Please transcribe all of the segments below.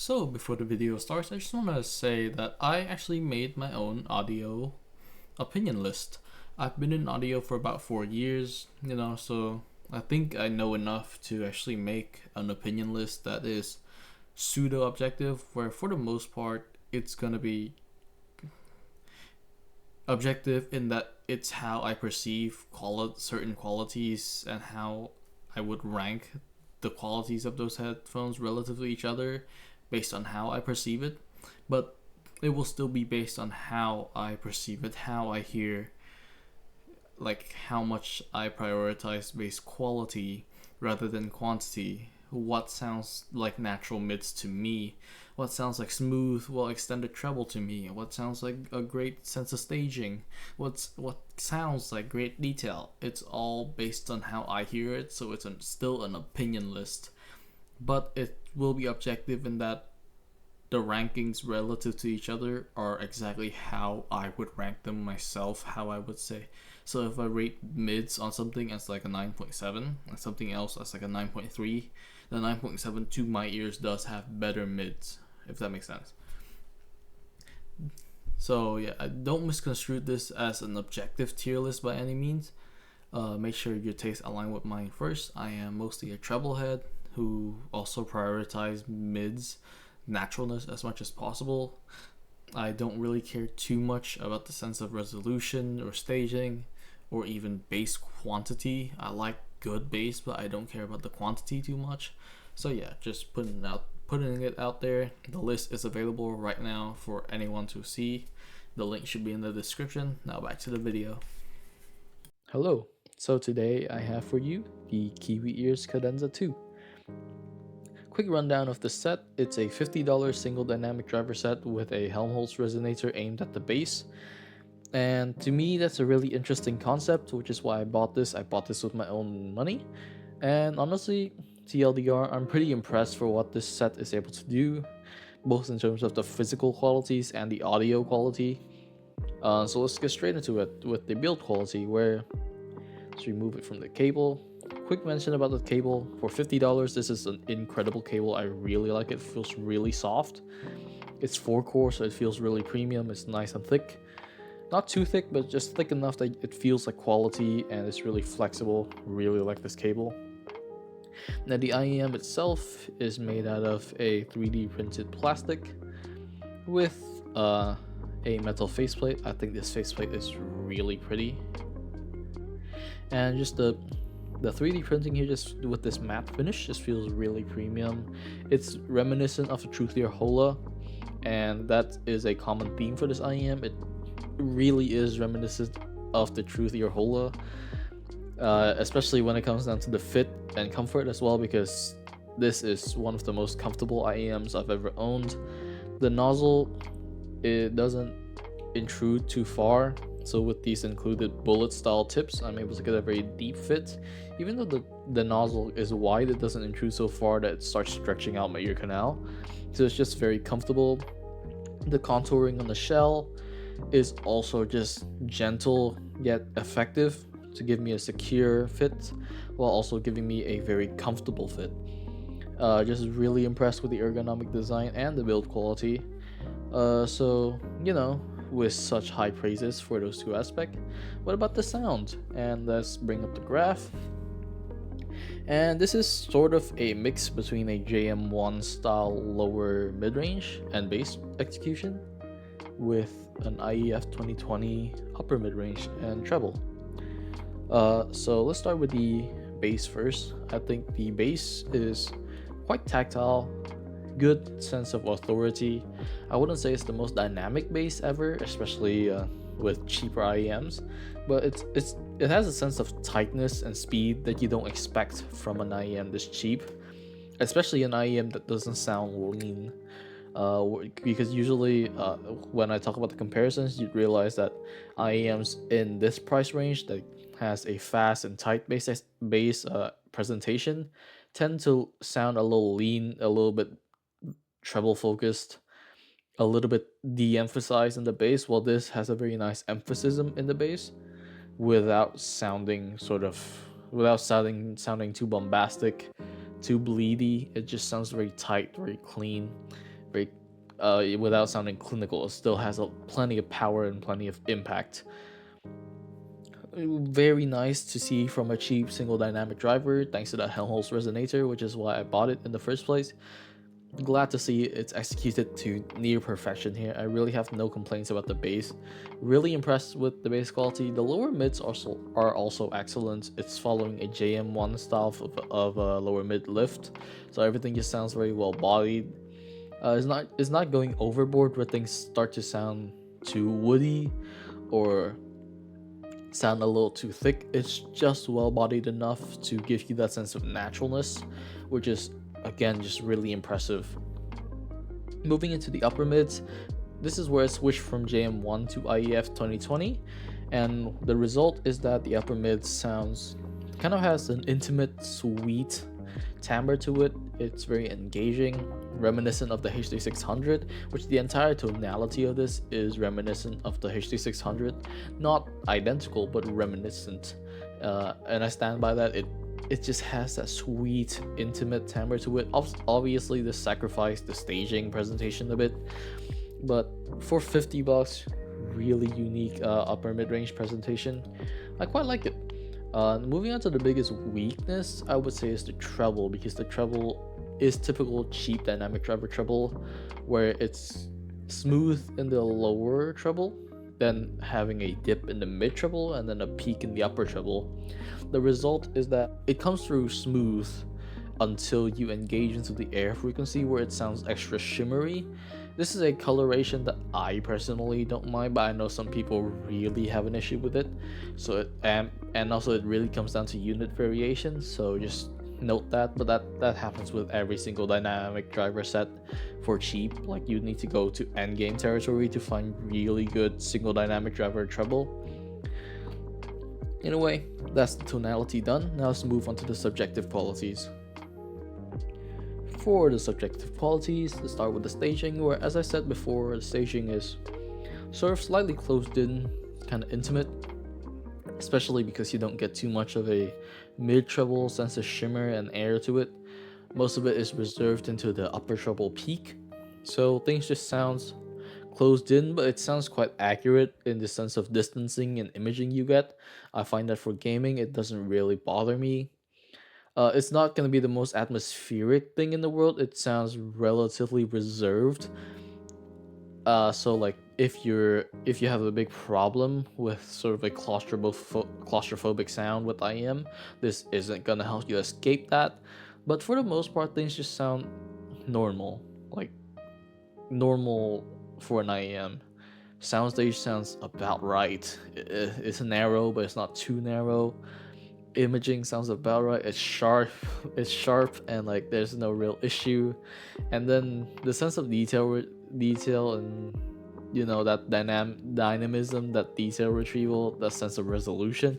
So before the video starts, I just want to say that I actually made my own audio opinion list. I've been in audio for about 4 years, so I think I know enough to actually make an opinion list that is pseudo objective, where for the most part it's gonna be objective in that it's how I perceive certain qualities and how I would rank the qualities of those headphones relative to each other based on how I perceive it. But it will still be based on how I perceive it, how I hear, like how much I prioritize base quality rather than quantity. What sounds like natural mids to me, what sounds like smooth, well extended treble to me, what sounds like a great sense of staging, what sounds like great detail. It's all based on how I hear it, so it's still an opinion list, but it will be objective in that the rankings relative to each other are exactly how I would rank them myself, how I would say. So if I rate mids on something as like a 9.7 and something else as like a 9.3, the 9.7 to my ears does have better mids, if that makes sense. So yeah, I don't misconstrue this as an objective tier list by any means. Make sure your tastes align with mine first. I am mostly a treble head who also prioritize mids naturalness as much as possible. I don't really care too much about the sense of resolution or staging or even bass quantity. I like good bass, but I don't care about the quantity too much. So yeah, just putting it out there. The list is available right now for anyone to see. The link should be in the description. Now back to the video. Hello. So today I have for you the Kiwi Ears Cadenza 2. Quick rundown of the set. It's a $50 single dynamic driver set with a Helmholtz resonator aimed at the bass. And to me, that's a really interesting concept, which is why I bought this. I bought this with my own money. And honestly, TLDR, I'm pretty impressed for what this set is able to do, both in terms of the physical qualities and the audio quality. So let's get straight into it with the build quality, where let's remove it from the cable. Quick mention about the cable. For $50, this is an incredible cable. I really like it. It feels really soft. It's 4-core, so it feels really premium. It's nice and thick. Not too thick, but just thick enough that it feels like quality, and it's really flexible. Really like this cable. Now the IEM itself is made out of a 3D printed plastic with a metal faceplate. I think this faceplate is really pretty. And just the 3D printing here, just with this matte finish, just feels really premium. It's reminiscent of the Truthier Hola, and that is a common theme for this IEM. It really is reminiscent of the Truthier Hola, especially when it comes down to the fit and comfort as well, because this is one of the most comfortable IEMs I've ever owned. The nozzle, it doesn't intrude too far, so with these included bullet style tips, I'm able to get a very deep fit. Even though the nozzle is wide, it doesn't intrude so far that it starts stretching out my ear canal, so it's just very comfortable. The contouring on the shell is also just gentle yet effective to give me a secure fit while also giving me a very comfortable fit. Just really impressed with the ergonomic design and the build quality. So with such high praises for those two aspects, what about the sound? And let's bring up the graph. And this is sort of a mix between a JM1 style lower mid-range and bass execution with an IEF 2020 upper mid-range and treble. So let's start with the bass first. I think the bass is quite tactile, good sense of authority. I wouldn't say it's the most dynamic bass ever, especially with cheaper IEMs, but it has a sense of tightness and speed that you don't expect from an IEM this cheap, especially an IEM that doesn't sound lean. Because usually when I talk about the comparisons, you'd realize that IEMs in this price range that has a fast and tight bass presentation tend to sound a little lean, a little bit treble focused, a little bit de-emphasized in the bass, while this has a very nice emphasis in the bass without sounding sounding too bombastic, too bleedy. It just sounds very tight, very clean. break without sounding clinical. It still has plenty of power and plenty of impact. Very nice to see from a cheap single dynamic driver thanks to that Helmholtz resonator, which is why I bought it in the first place. Glad to see it's executed to near perfection here. I really have no complaints about the bass. Really impressed with the bass quality. The lower mids are also excellent. It's following a JM1 style of a lower mid lift, so everything just sounds very well bodied. It's not going overboard where things start to sound too woody or sound a little too thick. It's just well bodied enough to give you that sense of naturalness, which is again just really impressive. Moving into the upper mids, this is where I switched from JM1 to IEF 2020, and the result is that the upper mid sounds kind of has an intimate, sweet timbre to it. It's very engaging, reminiscent of the HD600, which the entire tonality of this is reminiscent of the HD600. Not identical, but reminiscent. And I stand by that. It just has that sweet, intimate timbre to it. Obviously, this sacrificed the staging presentation a bit, but for $50, really unique upper mid-range presentation. I quite like it. Moving on to the biggest weakness, I would say is the treble, because the treble is typical cheap dynamic driver treble, where it's smooth in the lower treble, then having a dip in the mid treble, and then a peak in the upper treble. The result is that it comes through smooth until you engage into the air frequency where it sounds extra shimmery. This is a coloration that I personally don't mind, but I know some people really have an issue with it. So and also it really comes down to unit variation, so just note that. But that happens with every single dynamic driver set for cheap. Like, you need to go to endgame territory to find really good single dynamic driver treble. Anyway, that's the tonality done. Now let's move on to the subjective qualities. For the subjective qualities, let's start with the staging, where, as I said before, the staging is sort of slightly closed in, kind of intimate, especially because you don't get too much of a mid-treble sense of shimmer and air to it. Most of it is reserved into the upper treble peak, so things just sounds closed in, but it sounds quite accurate in the sense of distancing and imaging you get. I find that for gaming, it doesn't really bother me. It's not going to be the most atmospheric thing in the world. It sounds relatively reserved. So like if you have a big problem with sort of a claustrophobic sound with IEM, this isn't going to help you escape that. But for the most part, things just sound normal, like normal for an IEM. Soundstage sounds about right. It's narrow, but it's not too narrow. Imaging sounds about right. It's sharp, and like there's no real issue. And then the sense of detail and that dynamism, that detail retrieval, that sense of resolution.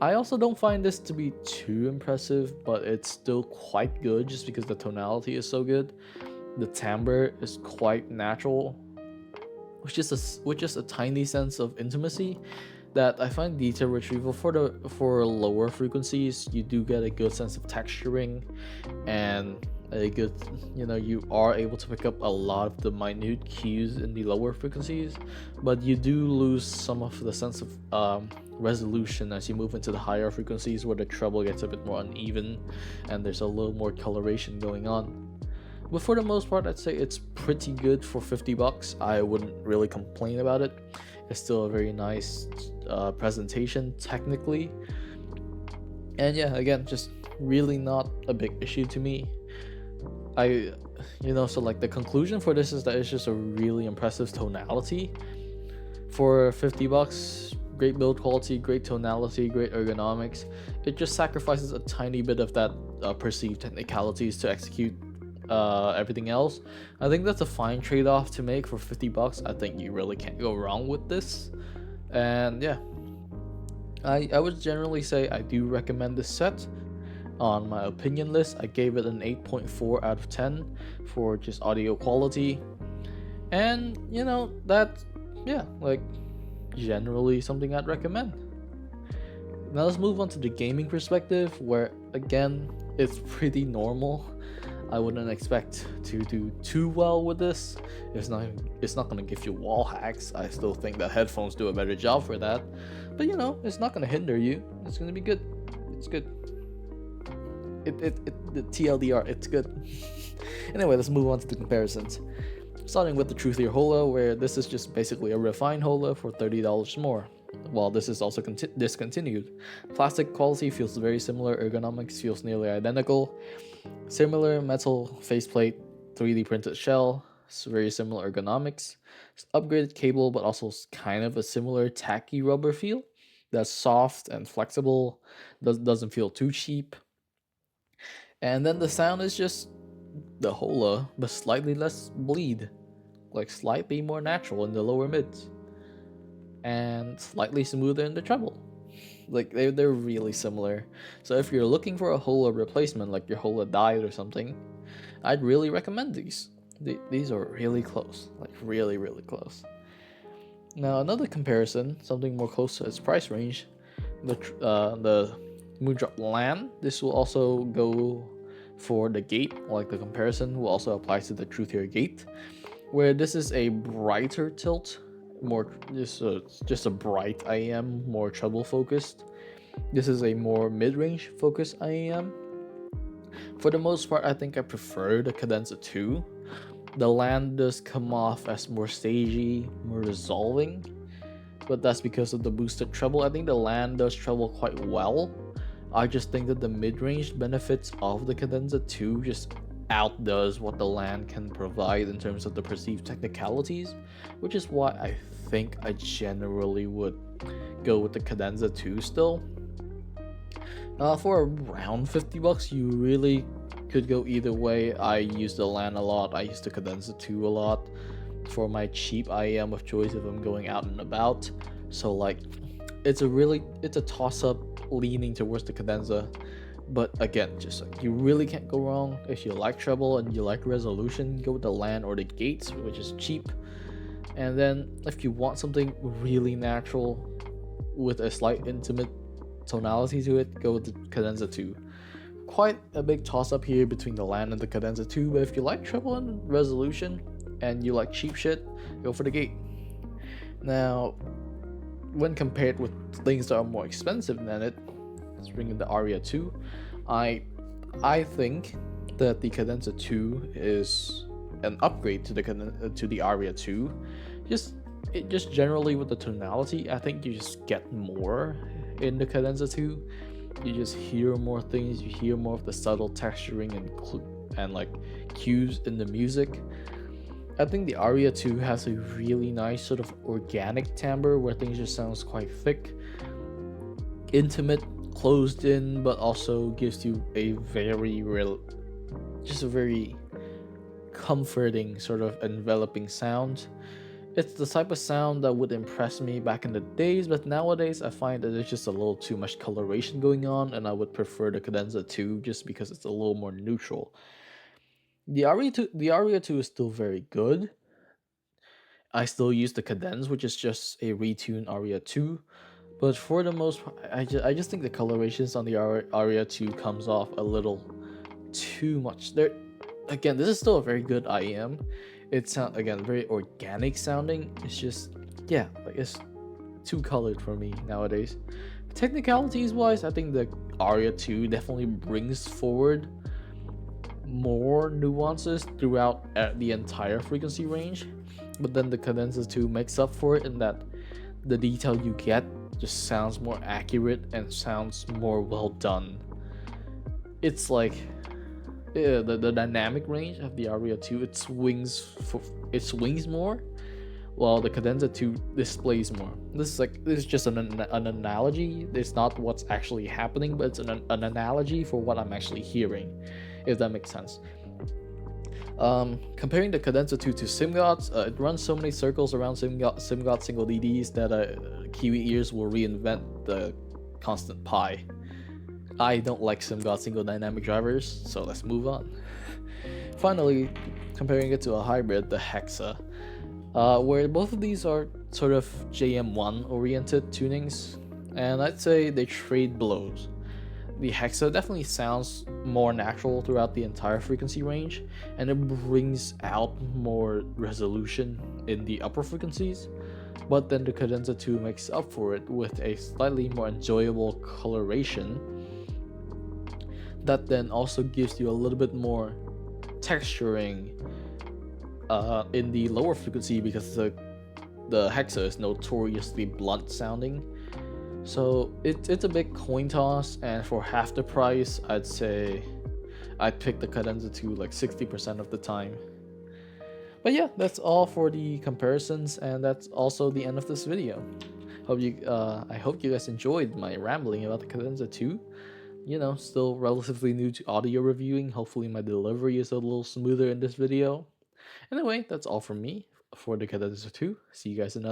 I also don't find this to be too impressive, but it's still quite good just because the tonality is so good. The timbre is quite natural, which is a tiny sense of intimacy that I find detail retrieval for lower frequencies. You do get a good sense of texturing and a good, you are able to pick up a lot of the minute cues in the lower frequencies, but you do lose some of the sense of resolution as you move into the higher frequencies where the treble gets a bit more uneven and there's a little more coloration going on. But for the most part, I'd say it's pretty good for $50. I wouldn't really complain about it. It's still a very nice presentation technically, and yeah, again, just really not a big issue to me. So like the conclusion for this is that it's just a really impressive tonality for $50. Great build quality, great tonality, great ergonomics. It just sacrifices a tiny bit of that perceived technicalities to execute everything else. I think that's a fine trade-off to make for $50. I think you really can't go wrong with this. And yeah, I would generally say I do recommend this set. On my opinion list, I gave it an 8.4 out of 10 for just audio quality, and generally something I'd recommend. Now let's move on to the gaming perspective, where again it's pretty normal. I wouldn't expect to do too well with this. It's not gonna give you wall hacks. I still think that headphones do a better job for that. But it's not gonna hinder you. It's gonna be good. It's good. The TLDR, it's good. Anyway, let's move on to the comparisons. Starting with the Truthier Hola, where this is just basically a refined Hola for $30 more. While this is also discontinued. Plastic quality feels very similar, ergonomics feels nearly identical. Similar metal faceplate, 3D printed shell, very similar ergonomics. Upgraded cable, but also kind of a similar tacky rubber feel. That's soft and flexible, doesn't feel too cheap. And then the sound is just the Hola, but slightly less bleed, like slightly more natural in the lower mids, and slightly smoother in the treble. Like they're really similar. So if you're looking for a Hola replacement, like your Hola died or something, I'd really recommend these. These are really close, like really close. Now another comparison, something more close to its price range, the Moondrop Land. This will also go for the gate, like the comparison will also apply to the Truthier Gate, where this is a brighter tilt, more just a bright IEM, more treble focused. This is a more mid-range focused IEM. For the most part, I think I prefer the Cadenza 2. The Land does come off as more stagey, more resolving, but that's because of the boosted treble. I think the Land does treble quite well. I just think that the mid-range benefits of the Cadenza 2 just outdoes what the Land can provide in terms of the perceived technicalities, which is why I think I generally would go with the Cadenza 2 still. For around $50, you really could go either way. I use the Land a lot, I use the Cadenza 2 a lot for my cheap IEM of choice if I'm going out and about. So like, it's a toss-up leaning towards the Cadenza. But again, just like, you really can't go wrong. If you like treble and you like resolution, go with the Land or the Gates, which is cheap. And then if you want something really natural with a slight intimate tonality to it, go with the Cadenza 2. Quite a big toss-up here between the Land and the Cadenza 2, but if you like treble and resolution and you like cheap shit, go for the Gate. Now, when compared with things that are more expensive than it, let's bring in the Aria 2. I think that the Cadenza 2 is an upgrade to the Aria 2. Just generally with the tonality, I think you just get more in the Cadenza 2. You just hear more things. You hear more of the subtle texturing and like cues in the music. I think the Aria 2 has a really nice sort of organic timbre where things just sounds quite thick, intimate, closed in, but also gives you a very comforting sort of enveloping sound. It's the type of sound that would impress me back in the days, but nowadays I find that there's just a little too much coloration going on, and I would prefer the Cadenza 2 just because it's a little more neutral. The Aria 2 is still very good. I still use the Cadenza, which is just a retuned Aria 2. But for the most part, I just think the colorations on the Aria 2 comes off a little too much. Again, this is still a very good IEM. It sounds, again, very organic sounding. It's just, yeah, like it's too colored for me nowadays. Technicalities wise, I think the Aria 2 definitely brings forward more nuances throughout the entire frequency range. But then the Cadenza 2 makes up for it in that the detail you get just sounds more accurate and sounds more well done. It's like the dynamic range of the Aria 2, it swings more, while the Cadenza 2 displays more. This is just an analogy. It's not what's actually happening, but it's an analogy for what I'm actually hearing, if that makes sense. Comparing the Cadenza 2 to SimGods, it runs so many circles around SimGod single DDs that Kiwi Ears will reinvent the constant pi. I don't like SimGod single dynamic drivers, so let's move on. Finally, comparing it to a hybrid, the Hexa, where both of these are sort of JM1 oriented tunings, and I'd say they trade blows. the hexa definitely sounds more natural throughout the entire frequency range, and it brings out more resolution in the upper frequencies. But then the Cadenza 2 makes up for it with a slightly more enjoyable coloration that then also gives you a little bit more texturing in the lower frequency, because the hexa is notoriously blunt sounding. So it's a big coin toss, and for half the price, I'd say I'd pick the Cadenza 2 like 60% of the time. But yeah, that's all for the comparisons, and that's also the end of this video. I hope you guys enjoyed my rambling about the Cadenza 2. You know, still relatively new to audio reviewing. Hopefully my delivery is a little smoother in this video. Anyway, that's all from me for the Cadenza 2. See you guys in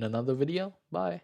another video. Bye.